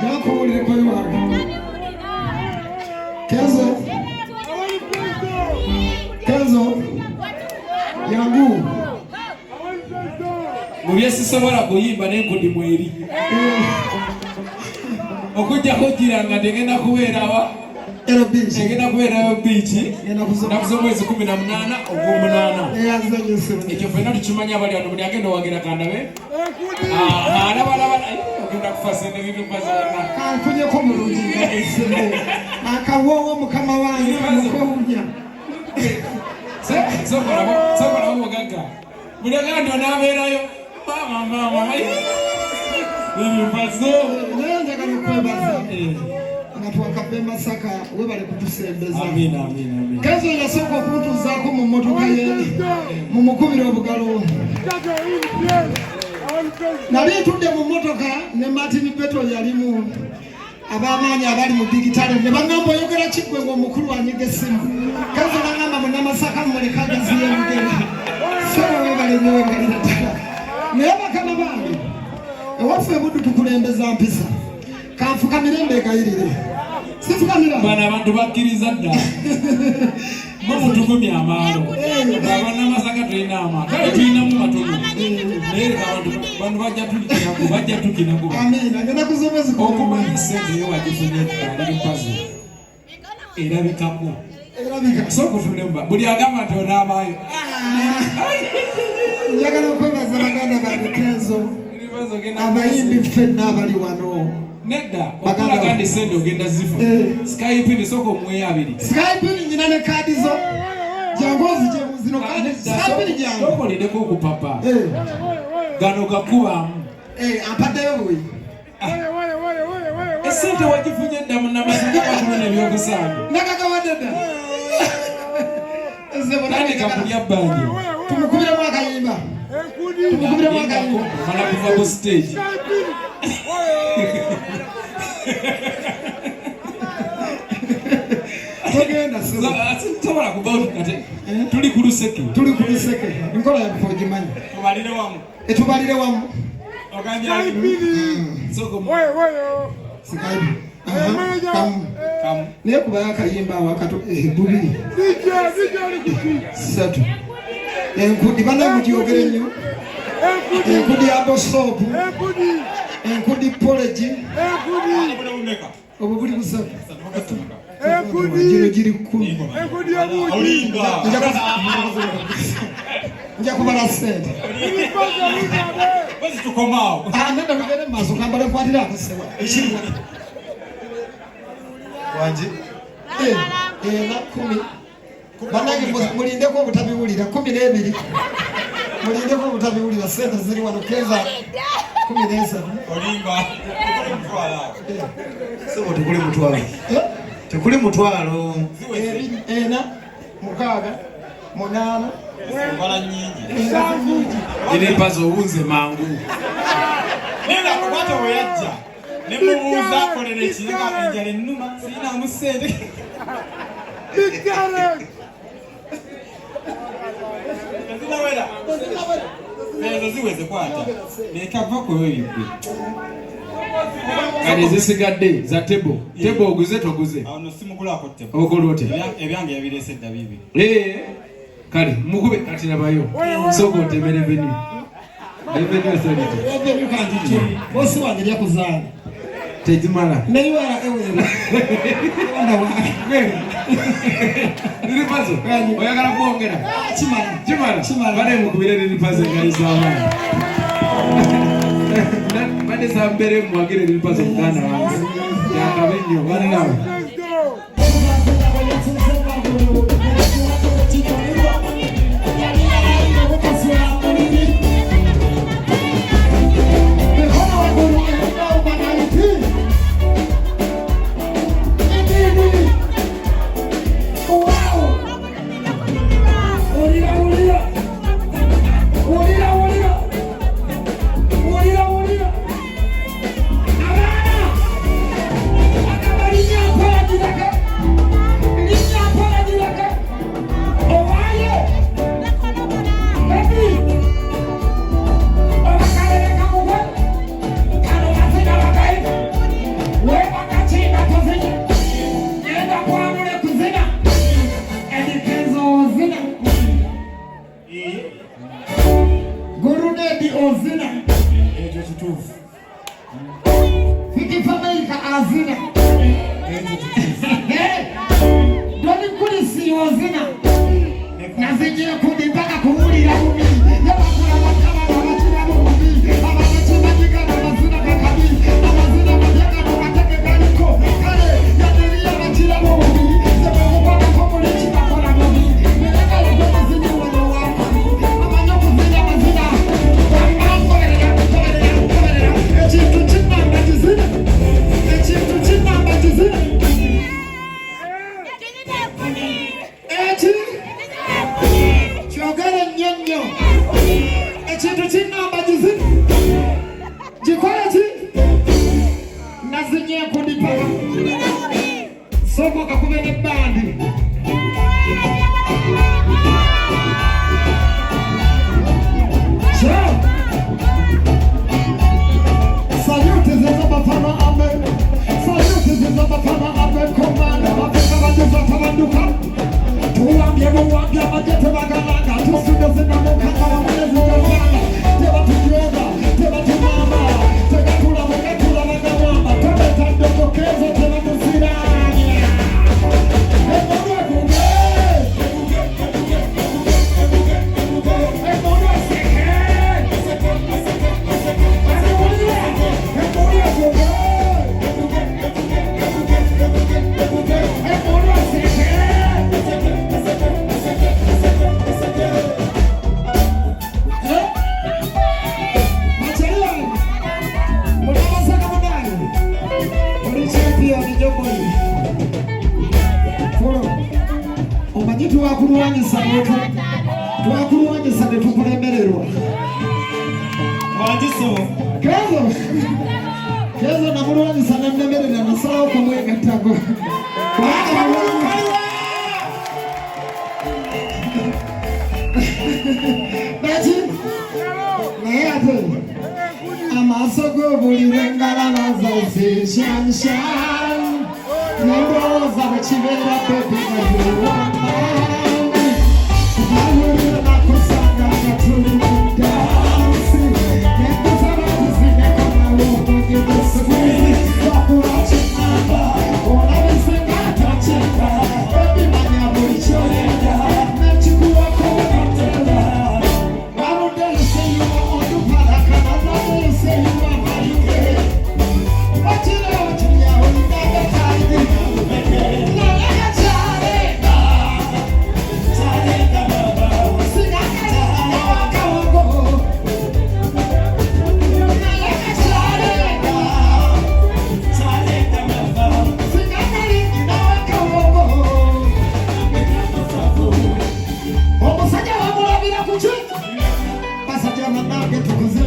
Yakuulire kwa wange. Kenzo. Yangu. Muliye sisobola kuyimba n'enkudi mweri. Okujja kujiranga tegenda kubeerawa. Tegenda kubeerawo biiki. Nakuzo mwezi 18 ogw'omunaana. Ekyo ffenna tukimanya abali wano buli agenda owagira kandabe. Alaba. Ogenda kufa sente bibipazana. Kanfunyeko mulungi nga esente. Akawoowo mukama wange mukowunya. Sokola omugagga. Buli agenda onaabeerayo. Mama. Bibipazo. Njagala okwebaza. Nga twakava Masaka we bali kutusembeza. Amina. Kenzo yasooka okutuzaako mu mmotoka ye mu mukubiro obugalo. Nali ntudde mu mmotoka ne Martin Petro yalimu abamaanyi abali mu digitale ne bangamba oyogera kiggwe ng'omukulu anyiga essimu. Kenzo nagamba munnamasaka mmuleka gaziyengera. Solo webale nnyo wengalira ddala. Naye bakama bange ewaffe buddu tukulembeza mpisa. Kanfuka mirembe egayirire. Sifukamira. Bana abantu bakkiriza ddala. Mutugumya amaalo. Abannamasaka tulina amaalo. Kale tulinamu matono. Naye abantu bajja tukinaku. Amina. Ngenda kuzomezi okuba sente yo wagifunye ali mpazo. Erabikamu. Soko tulemba. Buli agamba nti onaabaayo. Njagala okwebaza baganda bange Kenzo. Abayimbi ffenna abali wano. Nedda okula kandi sente ogenda zifu. Skype ni soko mwe abiri. Skype ni nyina ne kadi zo. Jangozi je muzino kadi. Skype ni jango. Soko lideko ku papa. Gano gakubamu. Ampadeyo we. Esente wagifunye dda munnamasaka bakulona ebyokusanga. Nagaga wadda. Kandi kakulya bbanje. Tumukubira mwaka yimba. Tumukubira mwaka yimba. Mala kuva ku stage. Togenda so. Tobola kubawo kate. Tuli ku luseke. Nkola ya kufojimanyi. Tubalire wamu. Ogambya soko. Sikaibi. Kam. Ne kuba yakayimba wakato bubiri. Satu. Enkudi bana mujogere nnyo. Enkudi abosop. Enkudi poleji. Obubuli busatu. Jiri 10. Nja kubala sente. Basi tukomao. Nenda kugere maso kambale kwatira akasewa. Ekirwa. Wanje. Na 10. Banange mulindeko obutabiwulira 12. Mulindeko obutabiwulira sente ziri wano Kenza 13. Olimba. Sebo tukuli mutwalo. Tukuli mutwalo. Ena mukaga munana mbala nyingi. Ile pazo unze mangu. Nenda kupata weyaja. Nemuuza kolere kirika enjale nnuma sina musende. Ikare. Ndinawera. Neza ziweze kwata. Nekava ko yoyibwe. Kale zisigadde za tebo. Tebo oguze toguze. Awo simugula ko tebo. Okolote. Ebyange yabirese dda bibi. Kale mukube kati nabayo. Soko temere beni. Revenue authority. Revenue kanti. Bosi wange yakuzana. Tejimala. Neiwara ewe. Wanda wa. Nilipazo. Oyagala kuongera. Chimala. Bale mukubire nilipazo ngalizawa. Bade sambere mwagire nilipazo mkana wangu. Ya kabenyo bale nawe. Abana! tutufu. Fikifamaika azina. Doni kuli siyo zina. Na zenye kundi mpaka kumulira kumi. Yabakula watama na wachira mumi. Abakachima jika na mazina kakami. Amazina majaka na mateke galiko. Kale yadiria wachira mumi. Sebe kupaka kumuli chika kona mumi. Meleka yuko zini wane wakami. Amanyoku zina mazina. Kuberera. Echitu china mbachizina. Echitu china mbachizina. Chogere nyonyo. Echitu china mbachizina. Jikoya chi. Nazinye kundipaka. Soko kakubene bandi. Salute zezaba pana amen. Salute zezaba pana amen. Komanda wapeka wajuza tawanduka. Tuwambye mwambye majete magalanga. Tusuga zina mukaka wa mwezi wapanga. Teba tuyoga, teba tumama. Tega tula magamama. Tebe tandoko kezo teba kusirani. Emono kuge. Emono seke. Twakulwanyisa ne tukulemererwa. Kezo namulwanyisa nannemerera nasalawo kumwegattako. Naki naye ate amaaso g'obulire engalama zazze shanshan nendowooza bwe kibeera pepigaziwamba alulira nakusanga nga tuli mu dansi nekusaba tuzineko nawo omugibusikuizi wakula kinamba olabise ng'ataceka ebimanya buli kyoyenda nekikuwako katera waludde luseyiwa ondupalakanazaze luseyiwa maike okirawo kiryawo ligagakaidi naleka kyalenga omusajja wamulabira ku ki basajja bannange tukuze